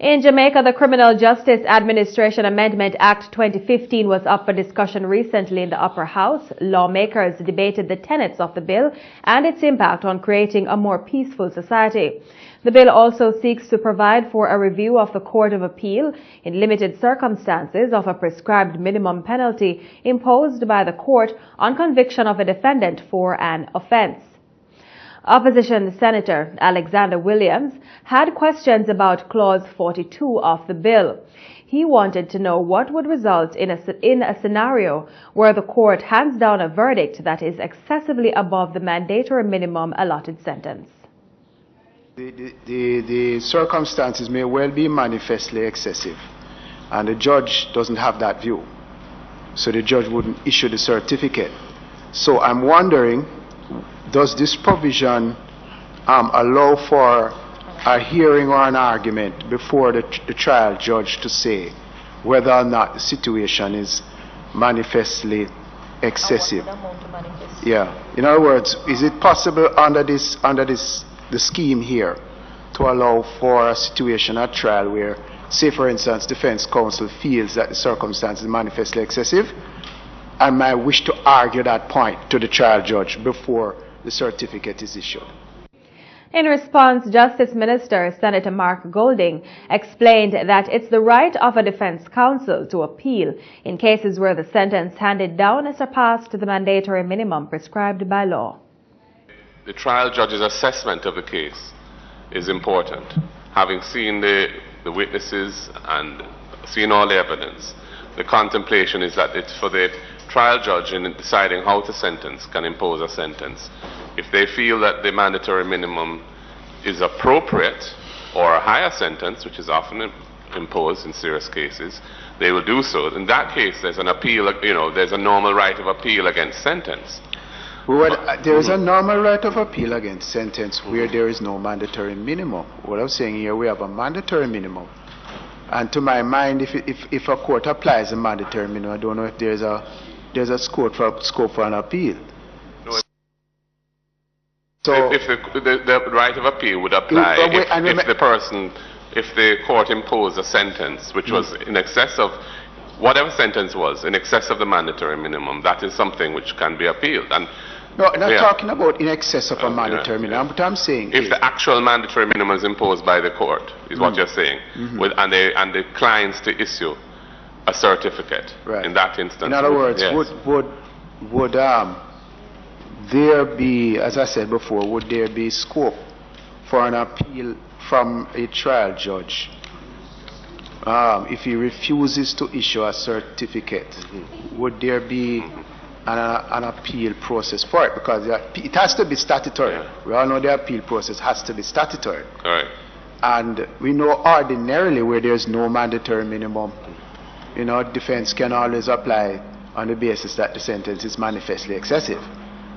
In Jamaica, the Criminal Justice Administration Amendment Act 2015 was up for discussion recently in the upper house. Lawmakers debated the tenets of the bill and its impact on creating a more peaceful society. The bill also seeks to provide for a review of the Court of Appeal in limited circumstances of a prescribed minimum penalty imposed by the court on conviction of a defendant for an offense. Opposition Senator Alexander Williams had questions about Clause 42 of the bill. He wanted to know what would result in a scenario where the court hands down a verdict that is excessively above the mandatory minimum allotted sentence. The circumstances may well be manifestly excessive, and the judge doesn't have that view. So the judge wouldn't issue the certificate. So I'm wondering, does this provision allow for a hearing or an argument before the trial judge to say whether or not the situation is manifestly excessive? Yeah. In other words, is it possible under the scheme here to allow for a situation at trial where, say for instance, defense counsel feels that the circumstances are manifestly excessive and might wish to argue that point to the trial judge before the certificate is issued? In response, Justice Minister Senator Mark Golding explained that it's the right of a defense counsel to appeal in cases where the sentence handed down surpassed the mandatory minimum prescribed by law. The trial judge's assessment of the case is important. Having seen the witnesses and seen all the evidence, the contemplation is that it's for the trial judge in deciding how to sentence can impose a sentence. If they feel that the mandatory minimum is appropriate or a higher sentence, which is often imposed in serious cases, they will do so. In that case, there's an appeal, there's a normal right of appeal against sentence. There is a normal right of appeal against sentence where there is no mandatory minimum. What I'm saying here, we have a mandatory minimum. And to my mind, if a court applies a mandatory minimum, I don't know if there's a scope for an appeal. No, so if the right of appeal would apply if the court imposed a sentence which was in excess of whatever sentence was in excess of the mandatory minimum, that is something which can be appealed. And no, I'm not talking about in excess of a mandatory minimum. What I'm saying if the actual mandatory minimum is imposed by the court, is what you're saying, and they declines to issue a certificate, right, in that instance. In other words, yes, would there be, as I said before, would there be scope for an appeal from a trial judge if he refuses to issue a certificate? Would there be an appeal process for it? Because it has to be statutory. Yeah. We all know the appeal process has to be statutory. All right. And we know ordinarily where there's no mandatory minimum, defense can always apply on the basis that the sentence is manifestly excessive.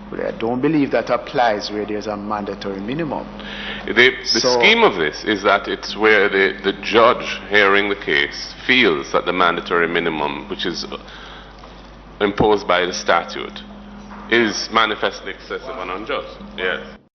But I don't believe that applies where there's a mandatory minimum. The scheme of this is that it's where the judge hearing the case feels that the mandatory minimum, which is imposed by the statute, is manifestly excessive and unjust. Yes.